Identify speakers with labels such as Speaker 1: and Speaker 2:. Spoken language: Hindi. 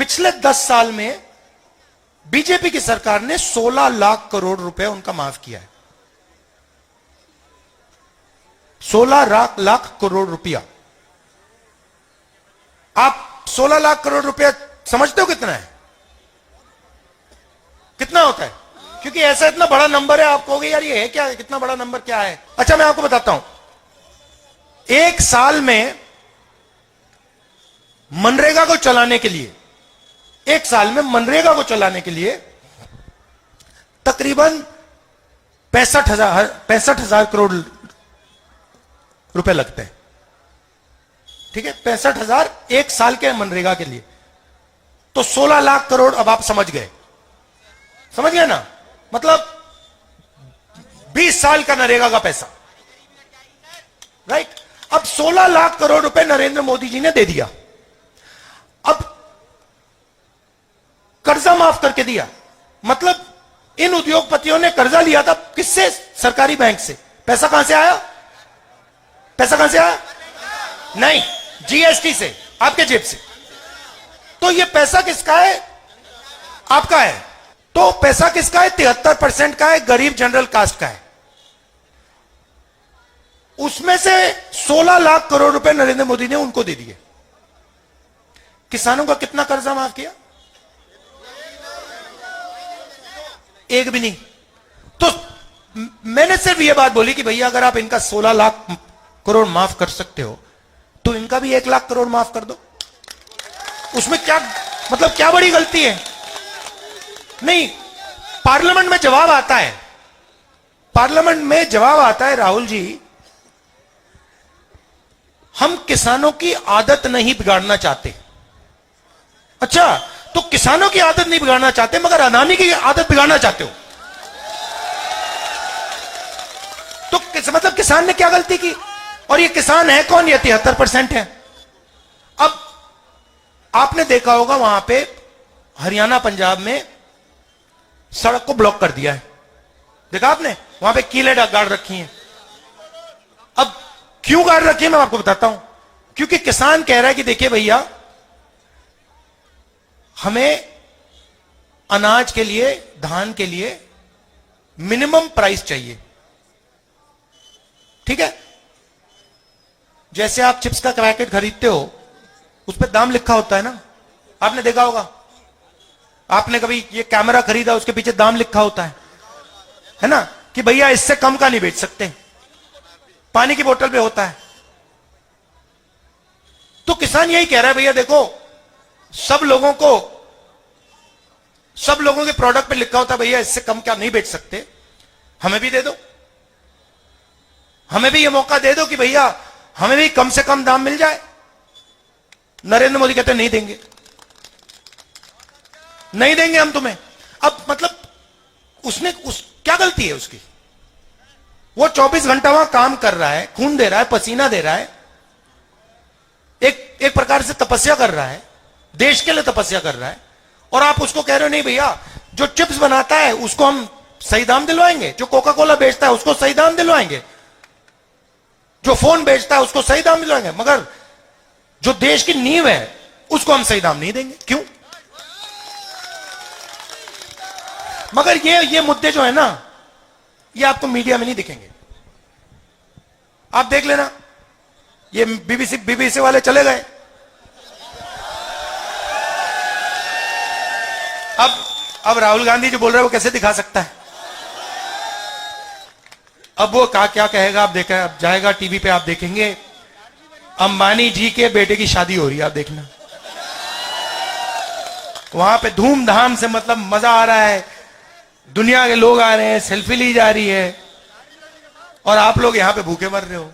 Speaker 1: पिछले 10 साल में बीजेपी की सरकार ने 16 लाख करोड़ रुपए उनका माफ किया है। 16 लाख करोड़ रुपया। आप 16 लाख करोड़ रुपया समझते हो कितना है? कितना होता है? क्योंकि ऐसा इतना बड़ा नंबर है, आप कहोगे यार ये है क्या, कितना बड़ा नंबर क्या है? अच्छा मैं आपको बताता हूं, एक साल में मनरेगा को चलाने के लिए, एक साल में मनरेगा को चलाने के लिए तकरीबन 65,000 करोड़ रुपए लगते हैं। ठीक है, 65,000 एक साल के मनरेगा के लिए, तो 16 लाख करोड़। अब आप समझ गए ना, मतलब 20 साल का नरेगा का पैसा, राइट। अब 16 लाख करोड़ रुपए नरेंद्र मोदी जी ने दे दिया। अब कर्जा माफ करके दिया, मतलब इन उद्योगपतियों ने कर्जा लिया था किससे? सरकारी बैंक से। पैसा कहां से आया? पैसा कहां से आया? नहीं, जीएसटी से, आपके जेब से। तो ये पैसा किसका है? आपका है। तो पैसा किसका है? 73% का है, गरीब जनरल कास्ट का है। उसमें से 16 लाख करोड़ रुपए नरेंद्र मोदी ने उनको दे दिए। किसानों का कितना कर्जा माफ किया? एक भी नहीं। तो मैंने सिर्फ यह बात बोली कि भैया अगर आप इनका 16 लाख करोड़ माफ कर सकते हो तो इनका भी 1 लाख करोड़ माफ कर दो। उसमें क्या मतलब, क्या बड़ी गलती है? नहीं, पार्लियामेंट में जवाब आता है, पार्लियामेंट में जवाब आता है, राहुल जी हम किसानों की आदत नहीं बिगाड़ना चाहते। अच्छा, तो किसानों की आदत नहीं बिगाड़ना चाहते मगर अदानी की आदत बिगाड़ना चाहते हो। तो मतलब किसान ने क्या गलती की? और ये किसान है कौन? ये 73% है। अब आपने देखा होगा वहां पे हरियाणा पंजाब में सड़क को ब्लॉक कर दिया है, देखा आपने? वहां पे कीलें गाड़ रखी हैं। अब क्यों गाड़ रखी है मैं आपको बताता हूं। क्योंकि किसान कह रहा है कि देखिए भैया हमें अनाज के लिए, धान के लिए मिनिमम प्राइस चाहिए। ठीक है, जैसे आप चिप्स का पैकेट खरीदते हो उस पर दाम लिखा होता है ना, आपने देखा होगा। आपने कभी ये कैमरा खरीदा, उसके पीछे दाम लिखा होता है ना, कि भैया इससे कम का नहीं बेच सकते। पानी की बोतल पे होता है। तो किसान यही कह रहा है भैया देखो, सब लोगों के प्रोडक्ट पे लिखा होता है भैया इससे कम क्या नहीं बेच सकते, हमें भी दे दो, हमें भी ये मौका दे दो कि भैया हमें भी कम से कम दाम मिल जाए। नरेंद्र मोदी कहते नहीं देंगे, नहीं देंगे हम तुम्हें। अब मतलब क्या गलती है उसकी? वो 24 घंटा वहां काम कर रहा है, खून दे रहा है, पसीना दे रहा है, एक प्रकार से तपस्या कर रहा है, देश के लिए तपस्या कर रहा है। और आप उसको कह रहे हो नहीं भैया जो चिप्स बनाता है उसको हम सही दाम दिलवाएंगे, जो कोका कोला बेचता है उसको सही दाम दिलवाएंगे, जो फोन बेचता है उसको सही दाम दिलवाएंगे, मगर जो देश की नींव है उसको हम सही दाम नहीं देंगे। क्यों? मगर ये मुद्दे जो है ना, ये आपको मीडिया में नहीं दिखेंगे। आप देख लेना, ये बीबीसी वाले चले गए। अब राहुल गांधी जो बोल रहे हैं वो कैसे दिखा सकता है? अब वो क्या कहेगा? आप देखा, अब जाएगा टीवी पे, आप देखेंगे अंबानी जी के बेटे की शादी हो रही है, आप देखना वहां पे धूमधाम से, मतलब मजा आ रहा है, दुनिया के लोग आ रहे हैं, सेल्फी ली जा रही है और आप लोग यहां पे भूखे मर रहे हो।